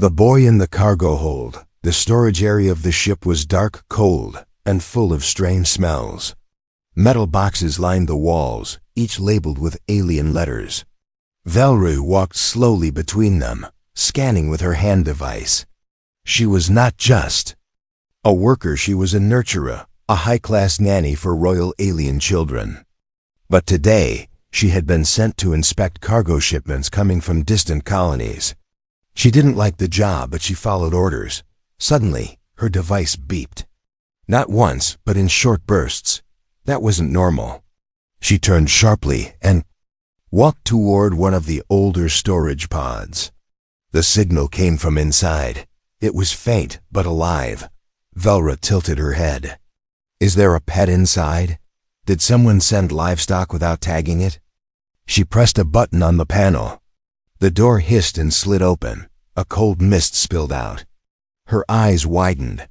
The boy in the cargo hold. The storage area of the ship was dark, cold, and full of strange smells. Metal boxes lined the walls, each labeled with alien letters. Velru walked slowly between them, scanning with her hand device. She was not just a worker, she was a nurturer, a high-class nanny for royal alien children. But today, she had been sent to inspect cargo shipments coming from distant colonies. She didn't like the job, but she followed orders. Suddenly, her device beeped. Not once, but in short bursts. That wasn't normal. She turned sharply and walked toward one of the older storage pods. The signal came from inside. It was faint, but alive. Velra tilted her head. Is there a pet inside? Did someone send livestock without tagging it? She pressed a button on the panel. The door hissed and slid open. A cold mist spilled out. Her eyes widened.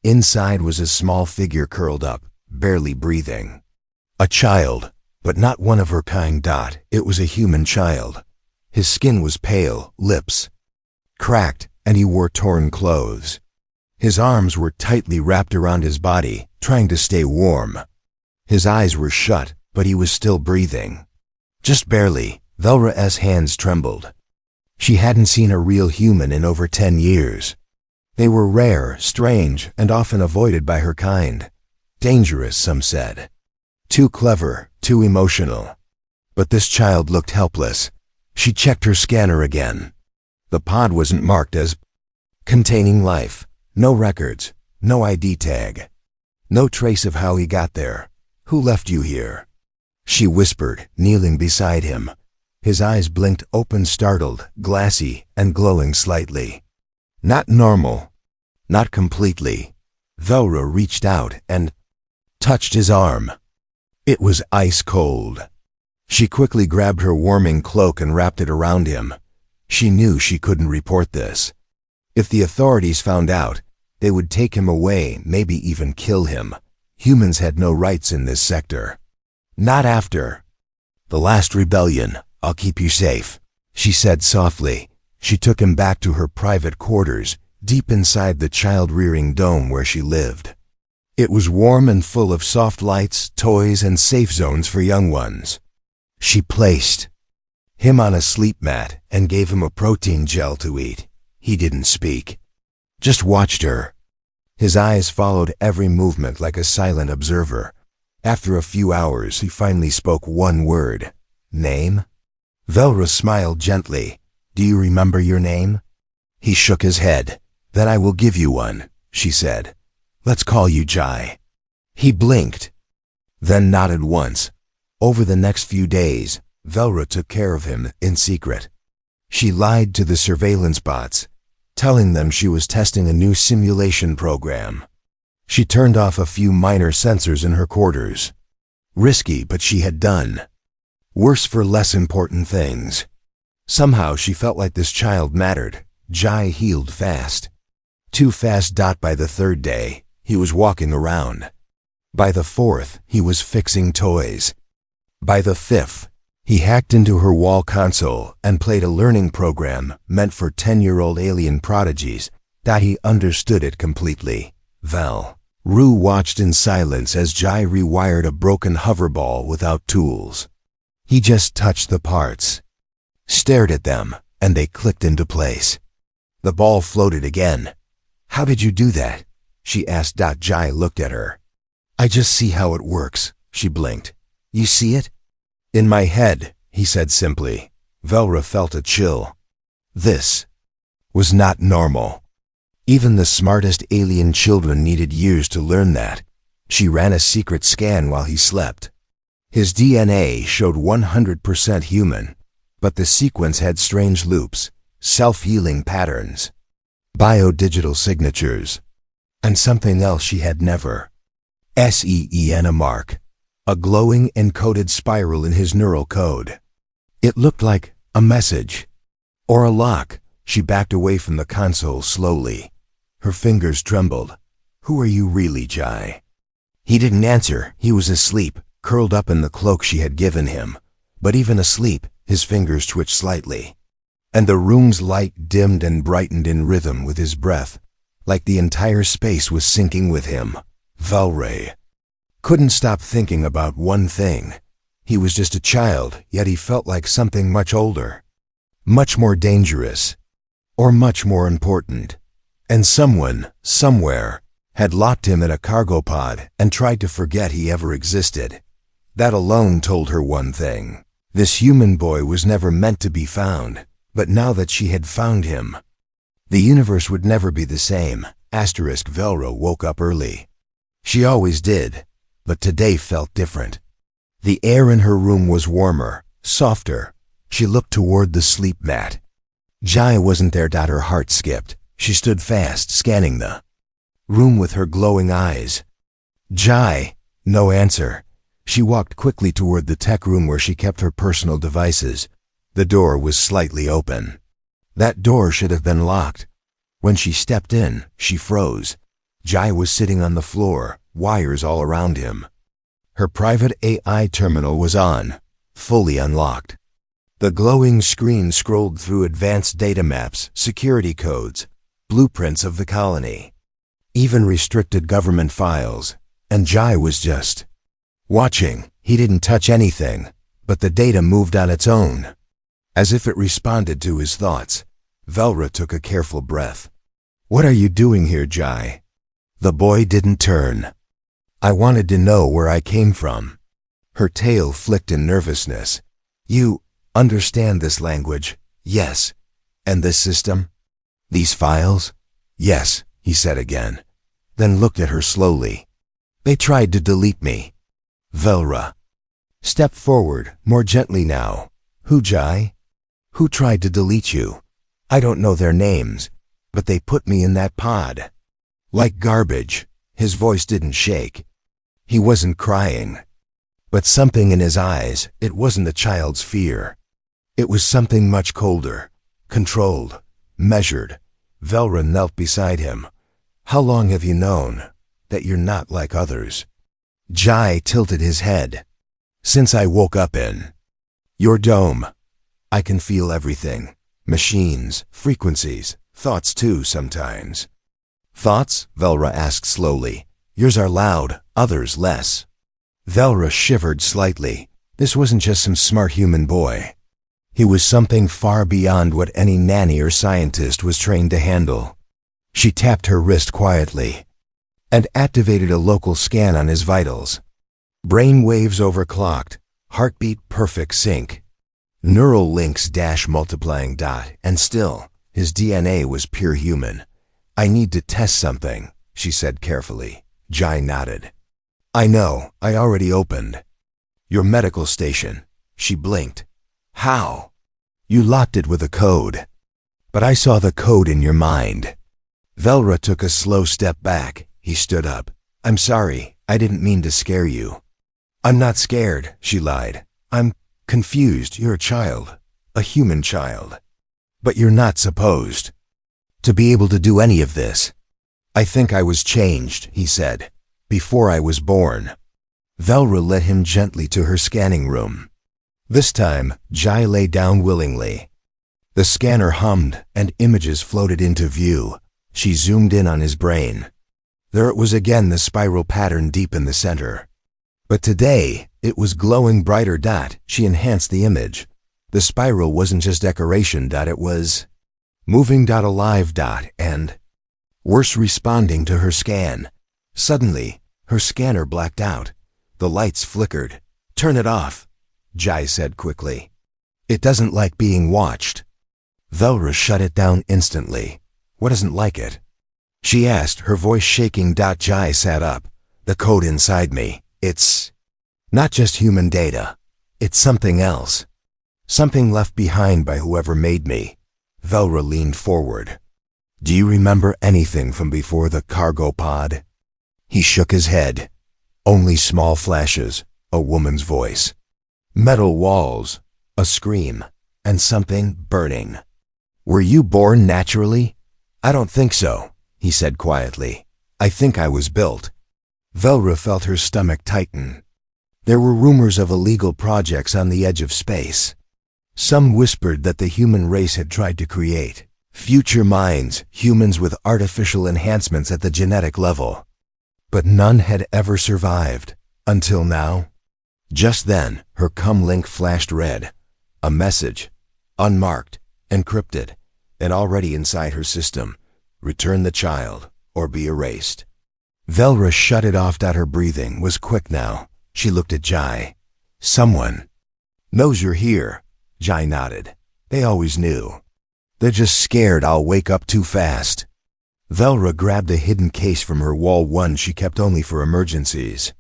Inside was a small figure curled up, barely breathing. A child, but not one of her kind. It was a human child. His skin was pale, lips cracked, and he wore torn clothes. His arms were tightly wrapped around his body, trying to stay warm. His eyes were shut, but he was still breathing. Just barely. Velra's hands trembled. She hadn't seen a real human in over 10 years. They were rare, strange, and often avoided by her kind. Dangerous, some said. Too clever, too emotional. But this child looked helpless. She checked her scanner again. The pod wasn't marked as containing life. No records, no ID tag. No trace of how he got there. Who left you here? She whispered, kneeling beside him. His eyes blinked open, startled, glassy, and glowing slightly. Not normal. Not completely. Velra reached out and touched his arm. It was ice cold. She quickly grabbed her warming cloak and wrapped it around him. She knew she couldn't report this. If the authorities found out, they would take him away, maybe even kill him. Humans had no rights in this sector. Not after the last rebellion. I'll keep you safe, she said softly. She took him back to her private quarters, deep inside the child-rearing dome where she lived. It was warm and full of soft lights, toys, and safe zones for young ones. She placed him on a sleep mat and gave him a protein gel to eat. He didn't speak, just watched her. His eyes followed every movement like a silent observer. After a few hours, he finally spoke one word. Name? Velra smiled gently. Do you remember your name? He shook his head. Then I will give you one, she said. Let's call you Jai. He blinked, then nodded once. Over the next few days, Velra took care of him in secret. She lied to the surveillance bots, telling them she was testing a new simulation program. She turned off a few minor sensors in her quarters. Risky, but she had done worse for less important things. Somehow she felt like this child mattered. Jai healed fast. Too fast. By the third day, he was walking around. By the fourth, he was fixing toys. By the fifth, he hacked into her wall console and played a learning program meant for 10-year-old alien prodigies. He understood it completely. Ru watched in silence as Jai rewired a broken hoverball without tools. He just touched the parts, stared at them, and they clicked into place. The ball floated again. How did you do that? She asked. Jai looked at her. I just see how it works, she blinked. You see it? In my head, he said simply. Velra felt a chill. This was not normal. Even the smartest alien children needed years to learn that. She ran a secret scan while he slept. His DNA showed 100% human, but the sequence had strange loops, self-healing patterns, biodigital signatures, and something else she had never seen a mark, a glowing encoded spiral in his neural code. It looked like a message or a lock. She backed away from the console slowly. Her fingers trembled. Who are you really, Jai? He didn't answer. He was asleep, curled up in the cloak she had given him. But even asleep, his fingers twitched slightly. and the room's light dimmed and brightened in rhythm with his breath, like the entire space was syncing with him. Velra couldn't stop thinking about one thing. He was just a child, yet he felt like something much older, much more dangerous, or much more important. And someone, somewhere, had locked him in a cargo pod and tried to forget he ever existed. That alone told her one thing. This human boy was never meant to be found, but now that she had found him, the universe would never be the same. Velra woke up early. She always did, but today felt different. The air in her room was warmer, softer. She looked toward the sleep mat. Jai wasn't there. Her heart skipped. She stood fast, scanning the room with her glowing eyes. Jai, no answer. She walked quickly toward the tech room where she kept her personal devices. The door was slightly open. That door should have been locked. When she stepped in, she froze. Jai was sitting on the floor, wires all around him. Her private AI terminal was on, fully unlocked. The glowing screen scrolled through advanced data maps, security codes, blueprints of the colony, even restricted government files, and Jai was just watching. He didn't touch anything, but the data moved on its own, as if it responded to his thoughts. Velra took a careful breath. "What are you doing here, Jai?" The boy didn't turn. "I wanted to know where I came from." Her tail flicked in nervousness. "You understand this language?" "Yes." "And this system? These files?" "Yes," he said again, then looked at her slowly. "They tried to delete me." Velra stepped forward, more gently now. "Who, Jai? Who tried to delete you?" "I don't know their names, but they put me in that pod. Like garbage." His voice didn't shake. He wasn't crying, but something in his eyes. It wasn't a child's fear. It was something much colder, controlled, measured. Velra knelt beside him. "How long have you known that you're not like others?" Jai tilted his head. "Since I woke up in your dome. I can feel everything. Machines, frequencies, thoughts too sometimes." "Thoughts?" Velra asked slowly. "Yours are loud, others less." Velra shivered slightly. This wasn't just some smart human boy. He was something far beyond what any nanny or scientist was trained to handle. She tapped her wrist quietly and activated a local scan on his vitals. Brain waves overclocked, heartbeat perfect sync, neural links dash multiplying dot, and still, his DNA was pure human. "I need to test something," she said carefully. Jai nodded. "I know, I already opened your medical station." She blinked. "How?" "You locked it with a code. But I saw the code in your mind." Velra took a slow step back. He stood up. "I'm sorry, I didn't mean to scare you." "I'm not scared," she lied. "I'm confused. You're a child, a human child. But you're not supposed to be able to do any of this." "I think I was changed," he said, "before I was born." Velra led him gently to her scanning room. This time, Jai lay down willingly. The scanner hummed, and images floated into view. She zoomed in on his brain. There it was again, the spiral pattern deep in the center. But today, it was glowing brighter. She enhanced the image. The spiral wasn't just decoration. It was moving. Alive. And worse, responding to her scan. Suddenly, her scanner blacked out. The lights flickered. "Turn it off," Jai said quickly. "It doesn't like being watched." Velra shut it down instantly. "What doesn't like it?" she asked, her voice shaking. Jai sat up. "The code inside me. It's not just human data. It's something else. Something left behind by whoever made me." Velra leaned forward. "Do you remember anything from before the cargo pod?" He shook his head. "Only small flashes, a woman's voice, metal walls, a scream, and something burning." "Were you born naturally?" "I don't think so," he said quietly. "I think I was built." Velra felt her stomach tighten. There were rumors of illegal projects on the edge of space. Some whispered that the human race had tried to create future minds, humans with artificial enhancements at the genetic level. But none had ever survived, until now. Just then, her comlink flashed red. A message, unmarked, encrypted, and already inside her system. Return the child, or be erased. Velra shut it off. Her breathing was quick now. She looked at Jai. Someone knows you're here. Jai nodded. They always knew. They're just scared I'll wake up too fast. Velra grabbed a hidden case from her wall, one she kept only for emergencies.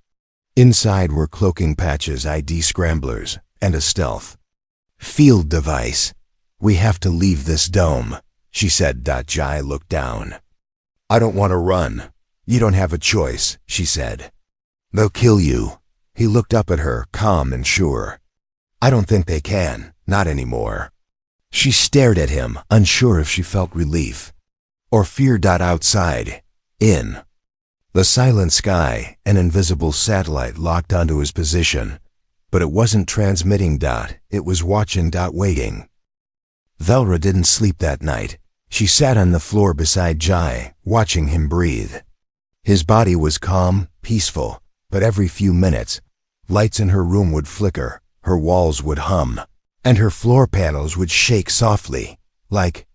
Inside were cloaking patches, ID scramblers, and a stealth field device. We have to leave this dome, she said. Jai looked down. I don't want to run. You don't have a choice, she said. They'll kill you. He looked up at her, calm and sure. I don't think they can, not anymore. She stared at him, unsure if she felt relief or fear. Outside, in the silent sky, an invisible satellite locked onto his position, but it wasn't transmitting. It was watching. Waiting. Velra didn't sleep that night. She sat on the floor beside Jai, watching him breathe. His body was calm, peaceful, but every few minutes, lights in her room would flicker, her walls would hum, and her floor panels would shake softly, like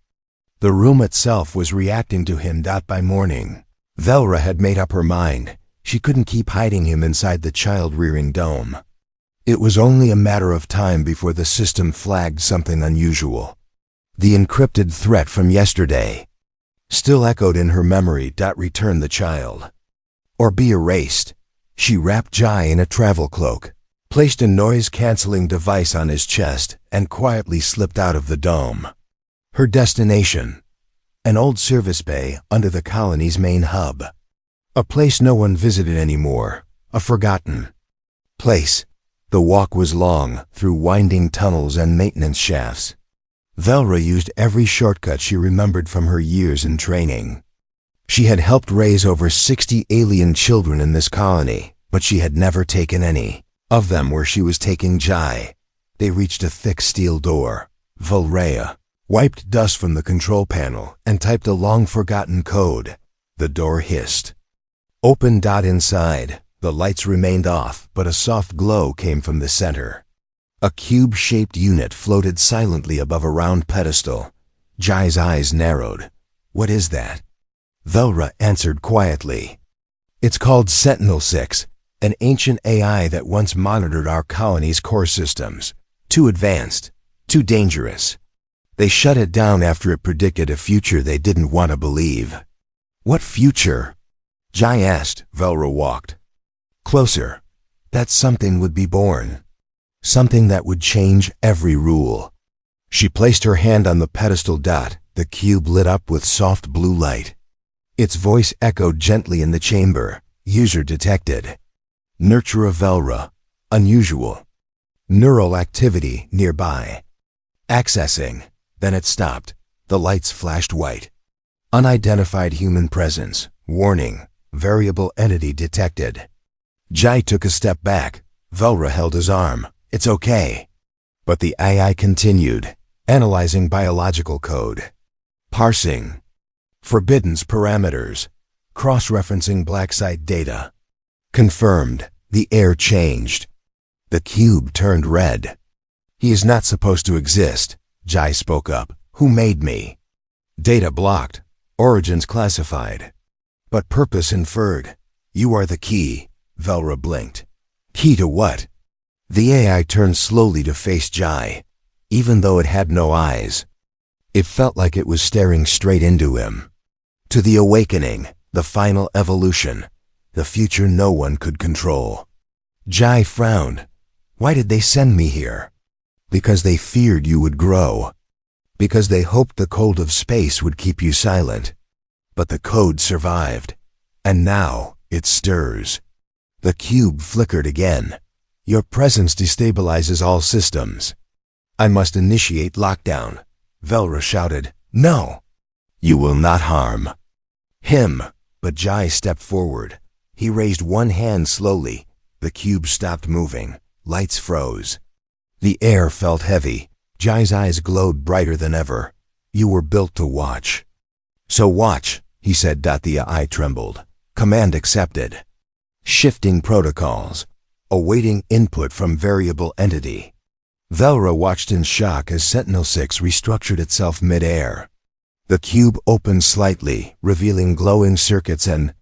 the room itself was reacting to him. By morning, Velra had made up her mind. She couldn't keep hiding him inside the child-rearing dome. It was only a matter of time before the system flagged something unusual. The encrypted threat from yesterday still echoed in her memory. Return the child, or be erased. She wrapped Jai in a travel cloak, placed a noise-canceling device on his chest, and quietly slipped out of the dome. Her destination, an old service bay under the colony's main hub. A place no one visited anymore, a forgotten place. The walk was long, through winding tunnels and maintenance shafts. Velra used every shortcut she remembered from her years in training. She had helped raise over 60 alien children in this colony, but she had never taken any of them where she was taking Jai. They reached a thick steel door. Velra wiped dust from the control panel and typed a long-forgotten code. The door hissed open. Inside, the lights remained off, but a soft glow came from the center. A cube-shaped unit floated silently above a round pedestal. Jai's eyes narrowed. What is that? Velra answered quietly. It's called Sentinel-6, an ancient AI that once monitored our colony's core systems. Too advanced, too dangerous. They shut it down after it predicted a future they didn't want to believe. What future? Jai asked. Velra walked closer. That something would be born. Something that would change every rule. She placed her hand on the pedestal. The cube lit up with soft blue light. Its voice echoed gently in the chamber. User detected. Nurture of Velra. Unusual. Neural activity nearby. Accessing. Then it stopped. The lights flashed white. Unidentified human presence. Warning. Variable entity detected. Jai took a step back. Velra held his arm. It's okay. But the AI continued, analyzing biological code. Parsing. Forbiddance parameters. Cross-referencing black site data. Confirmed. The air changed. The cube turned red. He is not supposed to exist. Jai spoke up. Who made me? Data blocked. Origins classified. But purpose inferred. You are the key. Velra blinked. Key to what? The AI turned slowly to face Jai. Even though it had no eyes, it felt like it was staring straight into him. To the awakening, the final evolution, the future no one could control. Jai frowned. Why did they send me here? Because they feared you would grow. Because they hoped the cold of space would keep you silent. But the code survived. And now it stirs. The cube flickered again. Your presence destabilizes all systems. I must initiate lockdown. Velra shouted. No! You will not harm him. But Jai stepped forward. He raised one hand slowly. The cube stopped moving. Lights froze. The air felt heavy. Jai's eyes glowed brighter than ever. You were built to watch. So watch, he said. The eye trembled. Command accepted. Shifting protocols. Awaiting input from variable entity. Velra watched in shock as Sentinel-6 restructured itself mid-air. The cube opened slightly, revealing glowing circuits and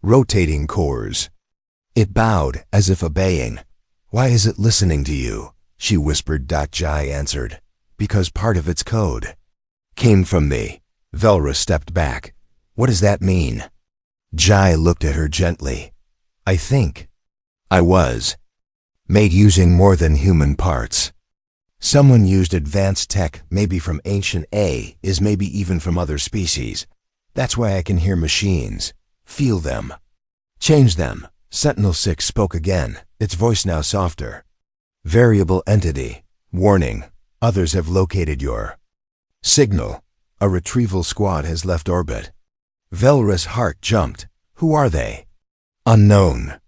rotating cores. It bowed, as if obeying. Why is it listening to you? She whispered. Jai answered. Because part of its code came from me. Velra stepped back. What does that mean? Jai looked at her gently. I think I was made using more than human parts. Someone used advanced tech, maybe from ancient A, is maybe even from other species. That's why I can hear machines, feel them, change them. Sentinel-6 spoke again, its voice now softer. Variable entity. Warning. Others have located your signal. A retrieval squad has left orbit. Velra's heart jumped. Who are they? Unknown.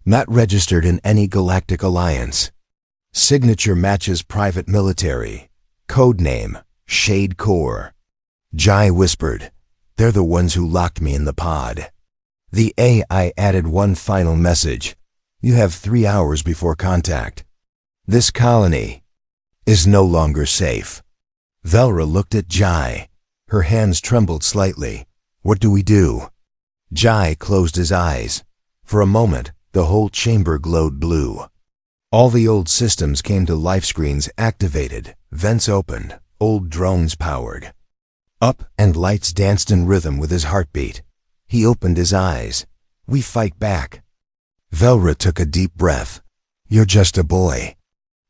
Not registered in any galactic alliance. Signature matches private military. Codename, Shade Corps. Jai whispered. They're the ones who locked me in the pod. The AI added one final message. You have 3 hours before contact. This colony is no longer safe. Velra looked at Jai. Her hands trembled slightly. What do we do? Jai closed his eyes. For a moment, the whole chamber glowed blue. All the old systems came to life. Screens activated, vents opened, old drones powered up, and lights danced in rhythm with his heartbeat. He opened his eyes. We fight back. Velra took a deep breath. You're just a boy.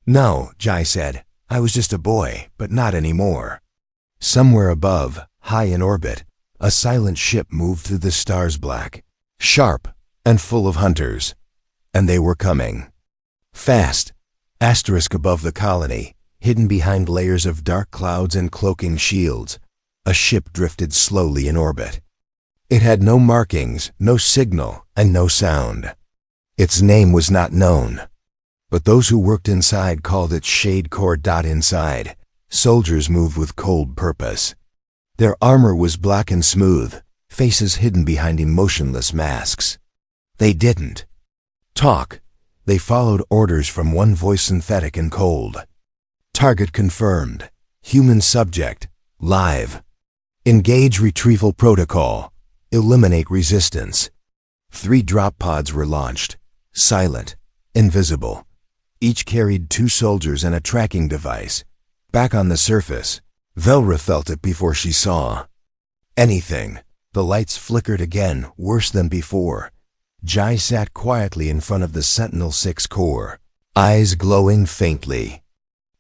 No, Jai said. I was just a boy, but not anymore. Somewhere above, high in orbit, a silent ship moved through the stars, black, sharp, and full of hunters. And they were coming. Fast. Asterisk above the colony, hidden behind layers of dark clouds and cloaking shields, a ship drifted slowly in orbit. It had no markings, no signal, and no sound. Its name was not known. But those who worked inside called it Shade Corps. Inside, soldiers moved with cold purpose. Their armor was black and smooth, faces hidden behind emotionless masks. They didn't talk. They followed orders from one voice, synthetic and cold. Target confirmed. Human subject. Live. Engage retrieval protocol. Eliminate resistance. 3 drop pods were launched. Silent. Invisible. Each carried 2 soldiers and a tracking device. Back on the surface, Velra felt it before she saw anything. The lights flickered again, worse than before. Jai sat quietly in front of the Sentinel-6 core, eyes glowing faintly.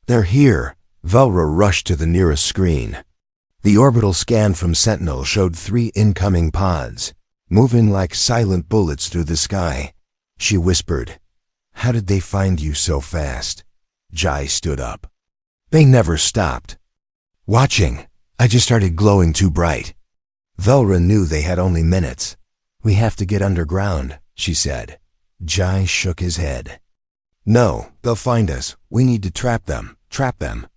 They're here. Velra rushed to the nearest screen. The orbital scan from Sentinel showed 3 incoming pods, moving like silent bullets through the sky. She whispered, How did they find you so fast? Jai stood up. They never stopped watching. I just started glowing too bright. Velra knew they had only minutes. We have to get underground, she said. Jai shook his head. No, they'll find us. We need to trap them. Trap them.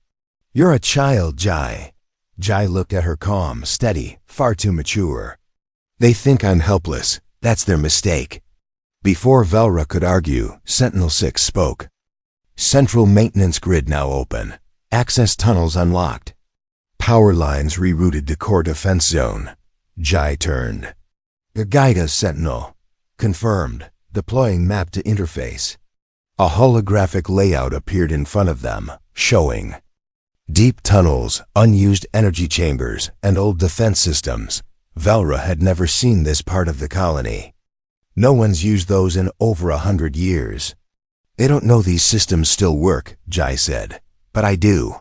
You're a child, Jai. Jai looked at her calm, steady, far too mature. They think I'm helpless. That's their mistake. Before Velra could argue, Sentinel-6 spoke. Central maintenance grid now open. Access tunnels unlocked. Power lines rerouted to core defense zone. Jai turned. Guide us, Sentinel. Confirmed. Deploying map to interface. A holographic layout appeared in front of them, showing deep tunnels, unused energy chambers, and old defense systems. Velra had never seen this part of the colony. No one's used those in over 100 years. They don't know these systems still work, Jai said. But I do.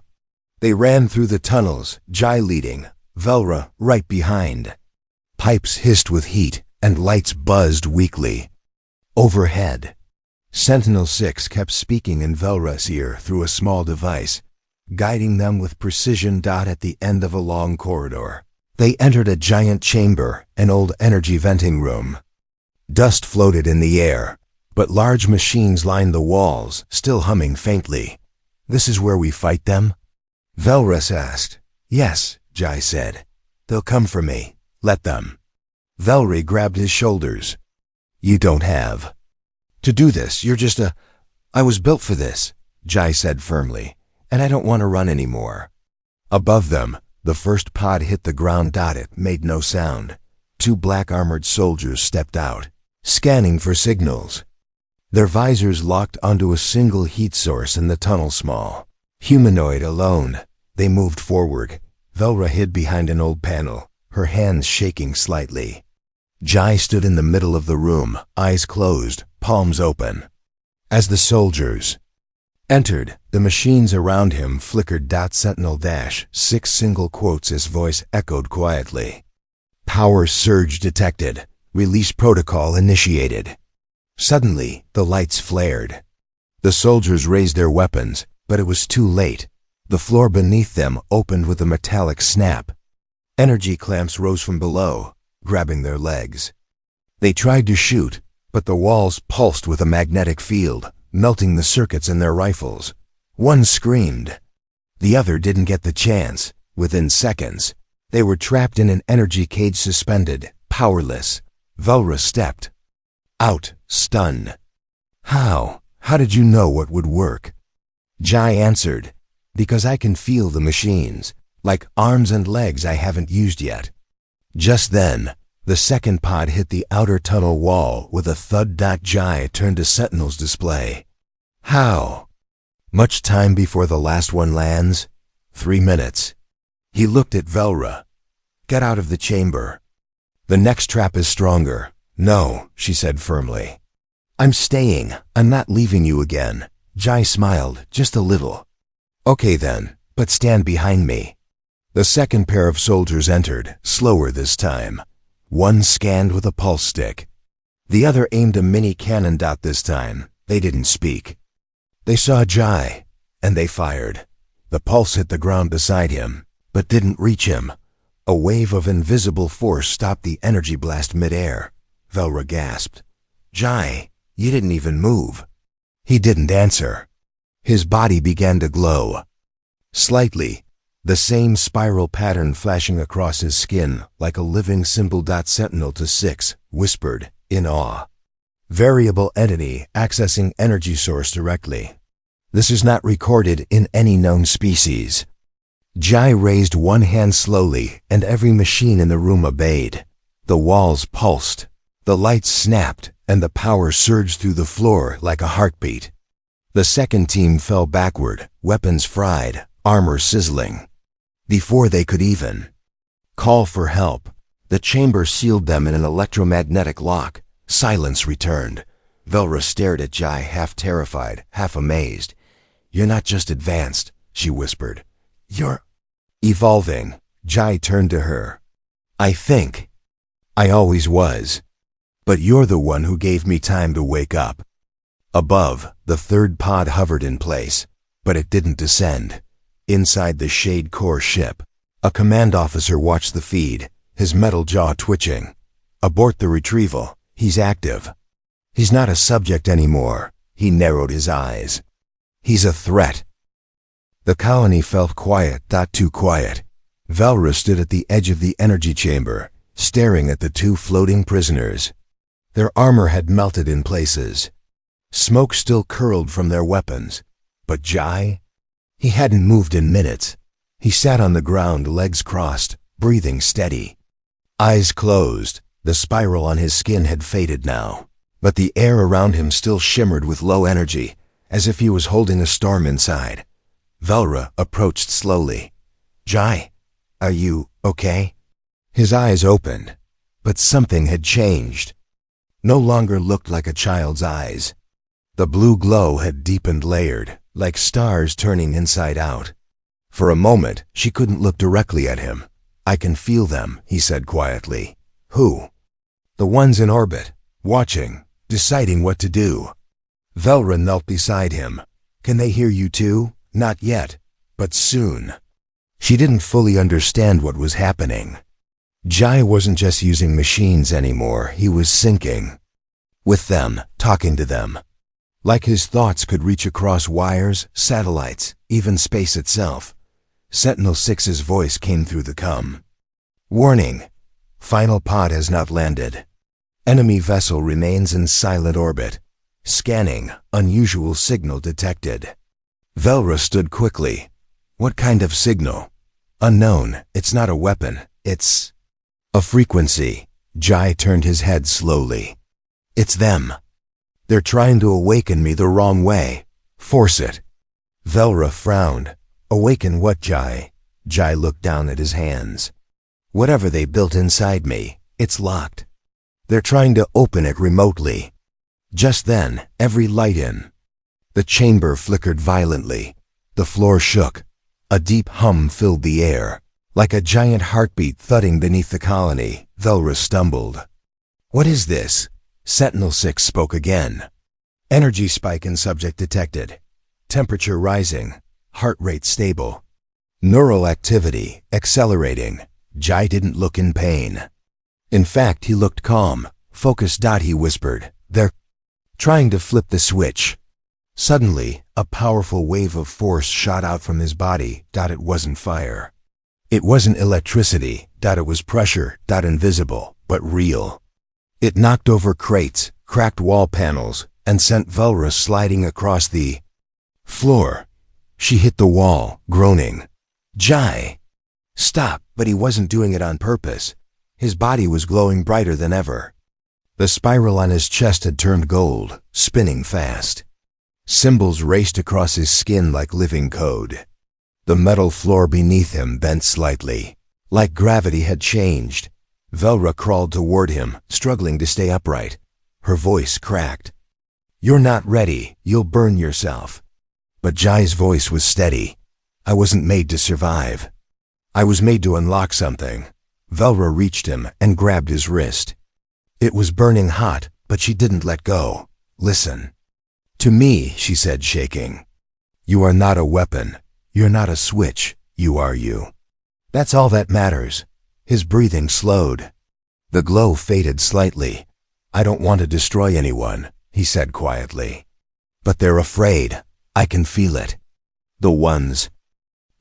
They ran through the tunnels, Jai leading, Velra right behind. Pipes hissed with heat, and lights buzzed weakly. Overhead, Sentinel-6 kept speaking in Velra's ear through a small device, guiding them with precision. At the end of a long corridor, they entered a giant chamber, an old energy venting room. Dust floated in the air, but large machines lined the walls, still humming faintly. This is where we fight them? Velrus asked. Yes, Jai said. They'll come for me. Let them. Velry grabbed his shoulders. You don't have to do this. You're just a... I was built for this, Jai said firmly, and I don't want to run anymore. Above them, the first pod hit the ground. It made no sound. 2 black armored soldiers stepped out, scanning for signals. Their visors locked onto a single heat source in the tunnel. Small, humanoid alone. They moved forward. Velra hid behind an old panel, her hands shaking slightly. Jai stood in the middle of the room, eyes closed, palms open. As the soldiers entered, the machines around him flickered. Sentinel-6 single quotes. His voice echoed quietly. Power surge detected. Release protocol initiated. Suddenly, the lights flared. The soldiers raised their weapons, but it was too late. The floor beneath them opened with a metallic snap. Energy clamps rose from below, grabbing their legs. They tried to shoot, but the walls pulsed with a magnetic field, melting the circuits in their rifles. One screamed. The other didn't get the chance. Within seconds, they were trapped in an energy cage, suspended, powerless. Velra stepped out, stunned. How did you know what would work? Jai answered, because I can feel the machines, like arms and legs I haven't used yet. Just then, the second pod hit the outer tunnel wall with a thud. Jai turned to Sentinel's display. How much time before the last one lands? 3 minutes. He looked at Velra. Get out of the chamber. The next trap is stronger. No, she said firmly. I'm staying. I'm not leaving you again. Jai smiled, just a little. Okay then, but stand behind me. The second pair of soldiers entered, slower this time. One scanned with a pulse stick. The other aimed a mini cannon. This time, they didn't speak. They saw Jai, and they fired. The pulse hit the ground beside him, but didn't reach him. A wave of invisible force stopped the energy blast midair. Velra gasped. Jai, you didn't even move. He didn't answer. His body began to glow. Slightly, the same spiral pattern flashing across his skin like a living symbol. Sentinel-6 whispered, in awe. Variable entity accessing energy source directly. This is not recorded in any known species. Jai raised one hand slowly, and every machine in the room obeyed. The walls pulsed. The lights snapped, and the power surged through the floor like a heartbeat. The second team fell backward, weapons fried, armor sizzling. Before they could even call for help, the chamber sealed them in an electromagnetic lock. Silence returned. Velra stared at Jai, half terrified, half amazed. You're not just advanced, she whispered. You're evolving. Jai turned to her. I think I always was. But you're the one who gave me time to wake up. Above, the third pod hovered in place, but it didn't descend. Inside the Shade Core ship, a command officer watched the feed, his metal jaw twitching. Abort the retrieval. He's active. He's not a subject anymore. He narrowed his eyes. He's a threat. The colony felt quiet, too quiet. Velra stood at the edge of the energy chamber, staring at the 2 floating prisoners. Their armor had melted in places. Smoke still curled from their weapons. But Jai? He hadn't moved in minutes. He sat on the ground, legs crossed, breathing steady. Eyes closed. The spiral on his skin had faded now, but the air around him still shimmered with low energy, as if he was holding a storm inside. Velra approached slowly. Jai, are you okay? His eyes opened, but something had changed. No longer looked like a child's eyes. The blue glow had deepened, layered, like stars turning inside out. For a moment, she couldn't look directly at him. I can feel them, he said quietly. Who? The ones in orbit, watching, deciding what to do. Velra knelt beside him. Can they hear you too? Not yet, but soon. She didn't fully understand what was happening. Jai wasn't just using machines anymore, he was syncing with them, talking to them. Like his thoughts could reach across wires, satellites, even space itself. Sentinel-6's voice came through the comm. Warning. Final pod has not landed. Enemy vessel remains in silent orbit. Scanning. Unusual signal detected. Velra stood quickly. What kind of signal? Unknown. It's not a weapon. It's a frequency. Jai turned his head slowly. It's them. They're trying to awaken me the wrong way. Force it. Velra frowned. Awaken what, Jai? Jai looked down at his hands. Whatever they built inside me, it's locked. They're trying to open it remotely. Just then, every light in. The chamber flickered violently. The floor shook. A deep hum filled the air. Like a giant heartbeat thudding beneath the colony, Velra stumbled. What is this? Sentinel-6 spoke again. Energy spike in subject detected. Temperature rising. Heart rate stable. Neural activity accelerating. Jai didn't look in pain. In fact, he looked calm. Focus. He whispered. They're trying to flip the switch. Suddenly, a powerful wave of force shot out from his body. It wasn't fire. It wasn't electricity. It was pressure. Invisible, but real. It knocked over crates, cracked wall panels, and sent Velra sliding across the floor. She hit the wall, groaning. Jai! Stop! But he wasn't doing it on purpose. His body was glowing brighter than ever. The spiral on his chest had turned gold, spinning fast. Symbols raced across his skin like living code. The metal floor beneath him bent slightly. Like gravity had changed. Velra crawled toward him, struggling to stay upright. Her voice cracked. You're not ready. You'll burn yourself. But Jai's voice was steady. I wasn't made to survive. I was made to unlock something. Velra reached him and grabbed his wrist. It was burning hot, but she didn't let go. Listen. To me, she said, shaking. You are not a weapon. You're not a switch. You are you. That's all that matters. His breathing slowed. The glow faded slightly. I don't want to destroy anyone, he said quietly. But they're afraid. I can feel it. The ones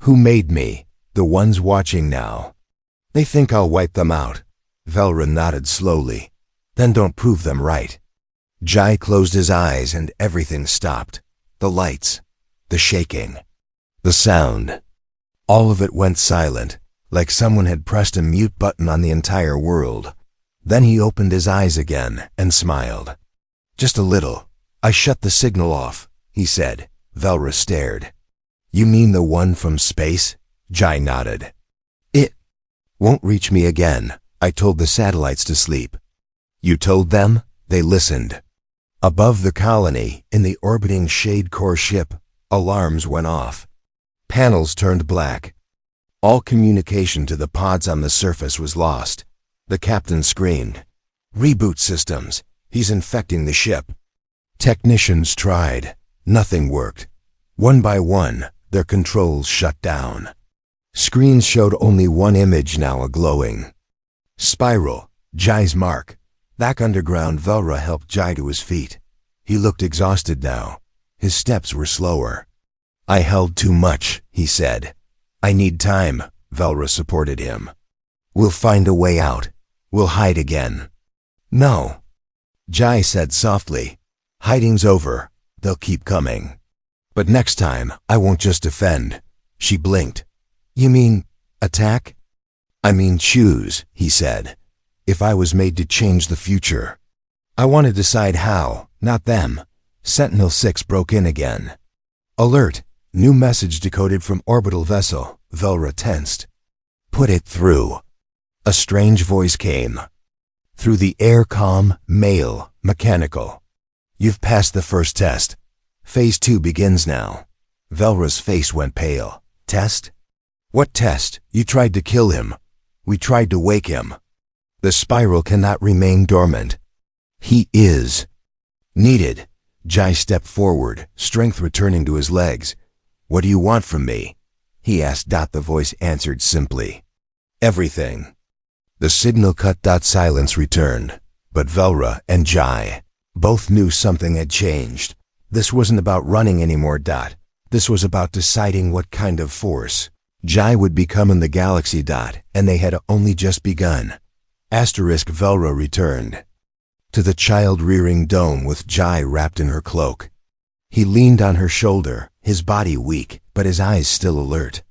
who made me, the ones watching now. They think I'll wipe them out. Velra nodded slowly. Then don't prove them right. Jai closed his eyes and everything stopped. The lights, the shaking, the sound. All of it went silent, like someone had pressed a mute button on the entire world. Then he opened his eyes again and smiled. Just a little. I shut the signal off, he said. Velra stared. You mean the one from space? Jai nodded. It won't reach me again. I told the satellites to sleep. You told them? They listened. Above the colony, in the orbiting Shade Core ship, alarms went off. Panels turned black. All communication to the pods on the surface was lost. The captain screamed. Reboot systems. He's infecting the ship. Technicians tried. Nothing worked. One by one, their controls shut down. Screens showed only one image now glowing. Spiral, Jai's mark. Back underground, Velra helped Jai to his feet. He looked exhausted now. His steps were slower. I held too much, he said. I need time, Velra supported him. We'll find a way out. We'll hide again. No. Jai said softly. Hiding's over. They'll keep coming. But next time, I won't just defend. She blinked. You mean, attack? I mean choose, he said. If I was made to change the future. I want to decide how, not them. Sentinel-6 broke in again. Alert. New message decoded from orbital vessel. Velra tensed. Put it through. A strange voice came. Through the air comm, male, mechanical. You've passed the first test. Phase 2 begins now. Velra's face went pale. Test? What test? You tried to kill him. We tried to wake him. The spiral cannot remain dormant. He is needed. Jai stepped forward, strength returning to his legs. What do you want from me? He asked. The voice answered simply. Everything. The signal cut. Silence returned. But Velra and Jai both knew something had changed. This wasn't about running anymore. This was about deciding what kind of force. Jai would become in the galaxy. And they had only just begun. Velra returned to the child-rearing dome with Jai wrapped in her cloak. He leaned on her shoulder, his body weak, but his eyes still alert.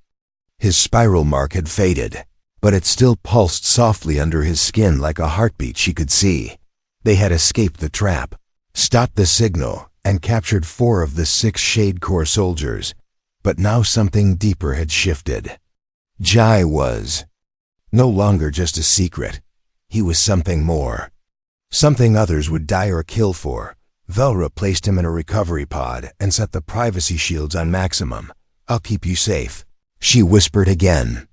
His spiral mark had faded, but it still pulsed softly under his skin like a heartbeat she could see. They had escaped the trap, stopped the signal, and captured 4 of the 6 Shade Corps soldiers. But now something deeper had shifted. Jai was no longer just a secret. He was something more. Something others would die or kill for. Velra placed him in a recovery pod and set the privacy shields on maximum. "I'll keep you safe," she whispered again,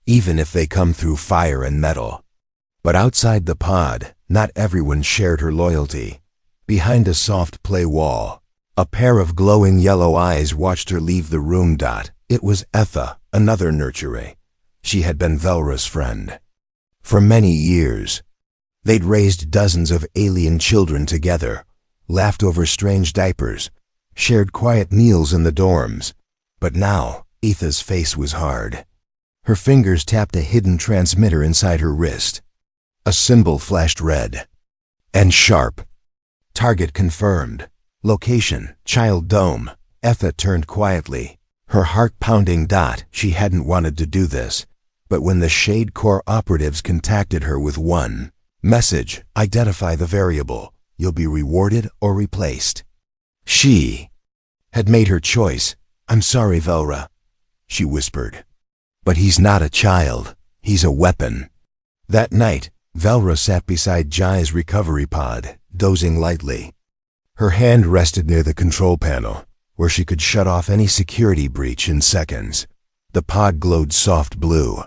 "even if they come through fire and metal." But outside the pod, not everyone shared her loyalty. Behind a soft play wall, a pair of glowing yellow eyes watched her leave the room. It was Etha, another nurturer. She had been Velra's friend for many years. They'd raised dozens of alien children together, laughed over strange diapers, shared quiet meals in the dorms. But now, Etha's face was hard. Her fingers tapped a hidden transmitter inside her wrist. A symbol flashed red and sharp. "Target confirmed. Location, Child Dome." Etha turned quietly, her heart pounding. She hadn't wanted to do this, but when the Shade Corps operatives contacted her with one message, "Identify the variable. You'll be rewarded or replaced," she had made her choice. "I'm sorry, Velra," she whispered. "But he's not a child. He's a weapon." That night, Velra sat beside Jai's recovery pod, dozing lightly. Her hand rested near the control panel, where she could shut off any security breach in seconds. The pod glowed soft blue.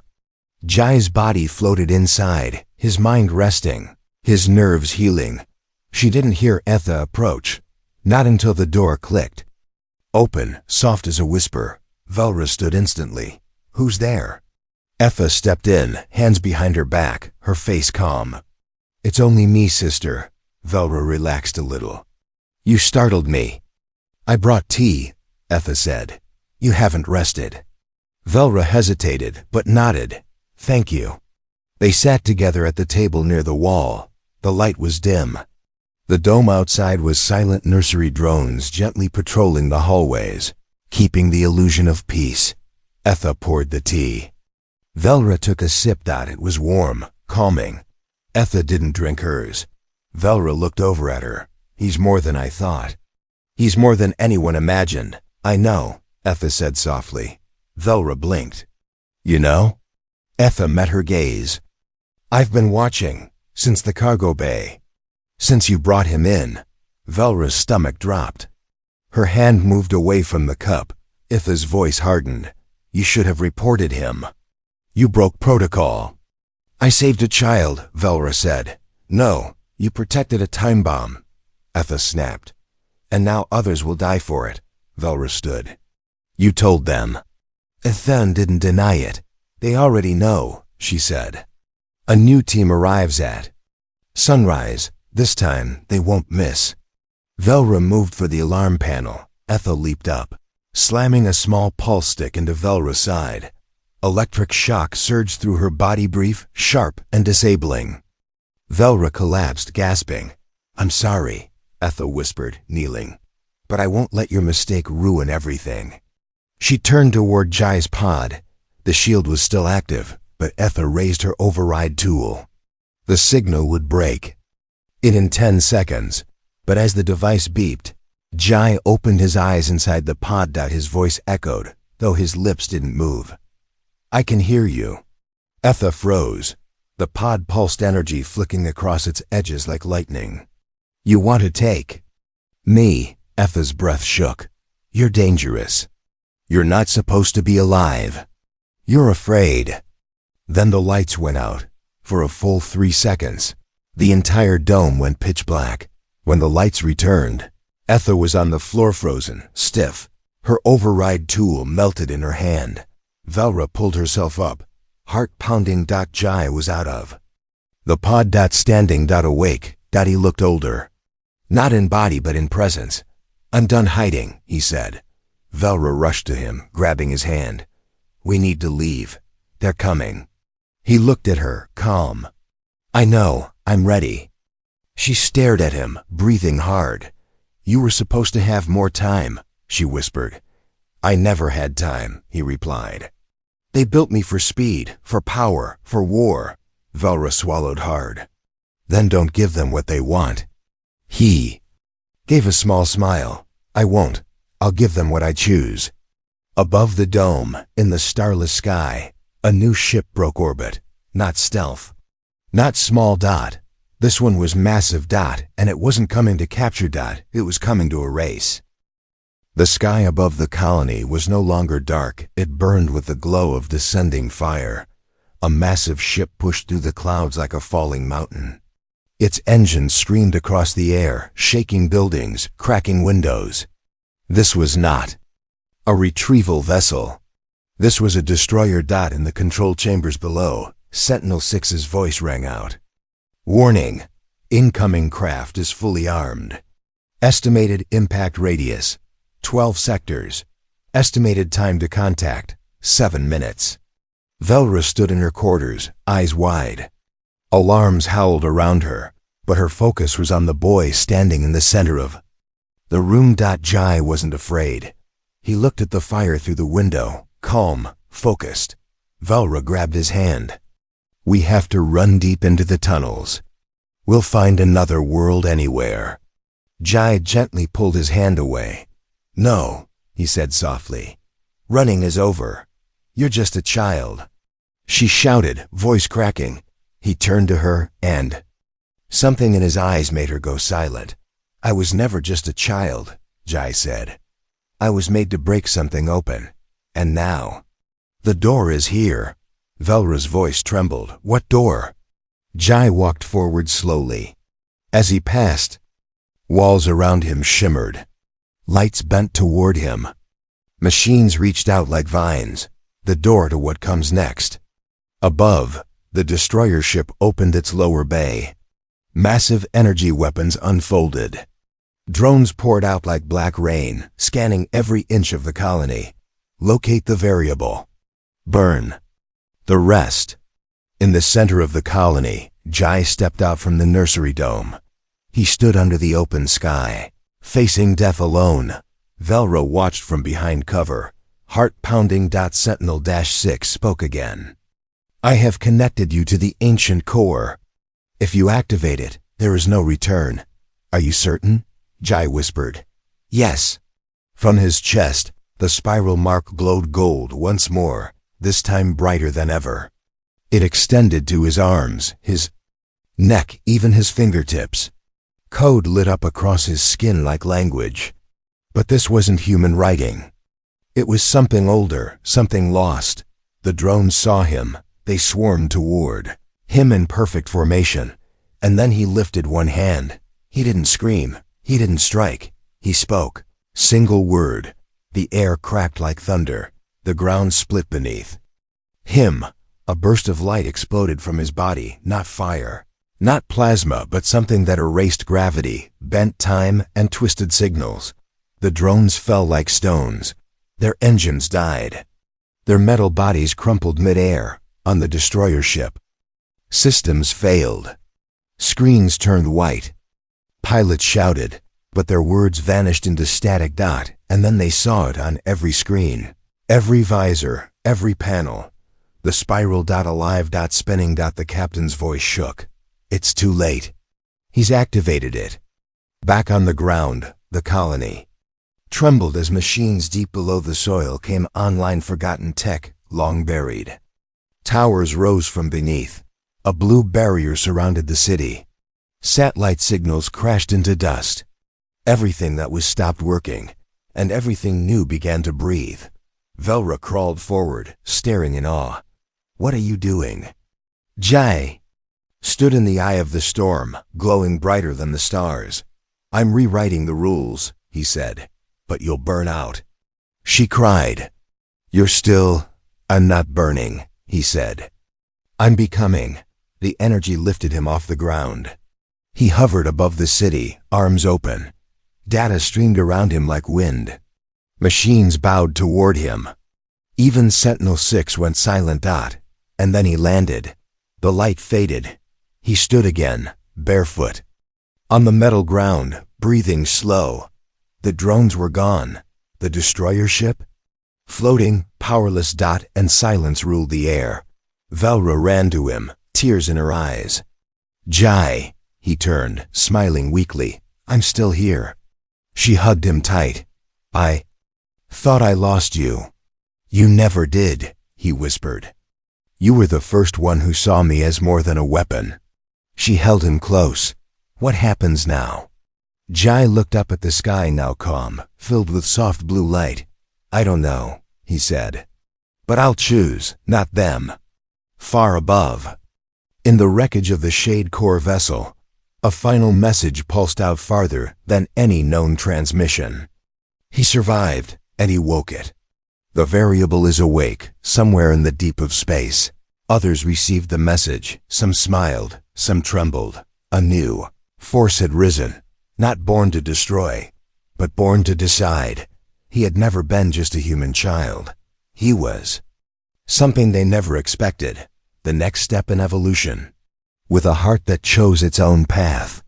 Jai's body floated inside, his mind resting, his nerves healing. She didn't hear Etha approach, not until the door clicked. Open, soft as a whisper. Velra stood instantly. "Who's there?" Etha stepped in, hands behind her back, her face calm. "It's only me, sister." Velra relaxed a little. "You startled me." "I brought tea," Etha said. "You haven't rested." Velra hesitated, but nodded. "Thank you." They sat together at the table near the wall. The light was dim. The dome outside was silent. Nursery drones gently patrolling the hallways, keeping the illusion of peace. Etha poured the tea. Velra took a sip. It was warm, calming. Etha didn't drink hers. Velra looked over at her. "He's more than I thought. He's more than anyone imagined." "I know," Etha said softly. Velra blinked. "You know?" Etha met her gaze. "I've been watching, since the cargo bay. Since you brought him in." Velra's stomach dropped. Her hand moved away from the cup. Etha's voice hardened. "You should have reported him. You broke protocol." "I saved a child," Velra said. "No, you protected a time bomb," Etha snapped. "And now others will die for it." Velra stood. "You told them." Ethan didn't deny it. "They already know," she said. "A new team arrives at sunrise. This time, they won't miss." Velra moved for the alarm panel. Etha leaped up, slamming a small pulse stick into Velra's side. Electric shock surged through her body, brief, sharp, and disabling. Velra collapsed, gasping. "I'm sorry," Etha whispered, kneeling. "But I won't let your mistake ruin everything." She turned toward Jai's pod. The shield was still active, but Etha raised her override tool. The signal would break in 10 seconds, but as the device beeped, Jai opened his eyes inside the pod. His voice echoed, though his lips didn't move. "I can hear you." Etha froze. The pod pulsed energy flicking across its edges like lightning. "You want to take me?" Etha's breath shook. "You're dangerous. You're not supposed to be alive. You're afraid." Then the lights went out. For a full 3 seconds, the entire dome went pitch black. When the lights returned, Etha was on the floor, frozen, stiff. Her override tool melted in her hand. Velra pulled herself up, heart pounding. Jai was out of the pod. Standing. Awake. He looked older. Not in body, but in presence. "I'm done hiding," he said. Velra rushed to him, grabbing his hand. We need to leave. They're coming. He looked at her, calm. I know, I'm ready. She stared at him, breathing hard. You were supposed to have more time, she whispered. I never had time, he replied. They built me for speed, for power, for war. Velra swallowed hard. Then don't give them what they want. He gave a small smile. I won't. I'll give them what I choose. Above the dome, in the starless sky, a new ship broke orbit. Not stealth. Not small dot. This one was massive dot, and it wasn't coming to capture dot, it was coming to erase. The sky above the colony was no longer dark, it burned with the glow of descending fire. A massive ship pushed through the clouds like a falling mountain. Its engines screamed across the air, shaking buildings, cracking windows. This was not a retrieval vessel. This was a destroyer dot in the control chambers below. Sentinel-6's voice rang out. Warning, incoming craft is fully armed. Estimated impact radius, 12 sectors. Estimated time to contact, 7 minutes. Velra stood in her quarters, eyes wide. Alarms howled around her, but her focus was on the boy standing in the center of the room. Jai wasn't afraid. He looked at the fire through the window, calm, focused. Velra grabbed his hand. We have to run deep into the tunnels. We'll find another world anywhere. Jai gently pulled his hand away. No, he said softly. Running is over. You're just a child. She shouted, voice cracking. He turned to her, and something in his eyes made her go silent. I was never just a child, Jai said. I was made to break something open. And now, the door is here. Velra's voice trembled. What door? Jai walked forward slowly. As he passed, walls around him shimmered. Lights bent toward him. Machines reached out like vines. The door to what comes next. Above, the destroyer ship opened its lower bay. Massive energy weapons unfolded. Drones poured out like black rain, scanning every inch of the colony. Locate the variable. Burn. The rest. In the center of the colony, Jai stepped out from the nursery dome. He stood under the open sky, facing death alone. Velra watched from behind cover. Heart-pounding. Sentinel-6 spoke again. I have connected you to the ancient core. If you activate it, there is no return. Are you certain? Jai whispered. Yes. From his chest, the spiral mark glowed gold once more, this time brighter than ever. It extended to his arms, his neck, even his fingertips. Code lit up across his skin like language. But this wasn't human writing. It was something older, something lost. The drones saw him. They swarmed toward him in perfect formation. And then he lifted one hand. He didn't scream. He didn't strike. He spoke. Single word. The air cracked like thunder. The ground split beneath him. A burst of light exploded from his body, not fire. Not plasma, but something that erased gravity, bent time, and twisted signals. The drones fell like stones. Their engines died. Their metal bodies crumpled mid-air, on the destroyer ship. Systems failed. Screens turned white. Pilots shouted, but their words vanished into static. And then they saw it on every screen. Every visor, every panel. The spiral. Alive. Spinning. The captain's voice shook. It's too late. He's activated it. Back on the ground, the colony trembled as machines deep below the soil came online. Forgotten tech, long buried. Towers rose from beneath. A blue barrier surrounded the city. Satellite signals crashed into dust. Everything that was stopped working, and everything new began to breathe. Velra crawled forward, staring in awe. What are you doing? Jai stood in the eye of the storm, glowing brighter than the stars. I'm rewriting the rules, he said, but you'll burn out. She cried. You're still, I'm not burning, he said. I'm becoming. The energy lifted him off the ground. He hovered above the city, arms open. Data streamed around him like wind. Machines bowed toward him. Even Sentinel-6 went silent. And then he landed. The light faded. He stood again, barefoot. On the metal ground, breathing slow. The drones were gone. The destroyer ship? Floating, powerless. And silence ruled the air. Velra ran to him, tears in her eyes. "Jai," he turned, smiling weakly. "I'm still here." She hugged him tight. "I thought I lost you." "You never did," he whispered. "You were the first one who saw me as more than a weapon." She held him close. "What happens now?" Jai looked up at the sky, now calm, filled with soft blue light. "I don't know," he said. "But I'll choose, not them." Far above, in the wreckage of the Shade Core vessel, a final message pulsed out farther than any known transmission. He survived, and he woke it. The variable is awake, somewhere in the deep of space. Others received the message. Some smiled, some trembled. A new force had risen, not born to destroy, but born to decide. He had never been just a human child. He was something they never expected, the next step in evolution. With a heart that chose its own path,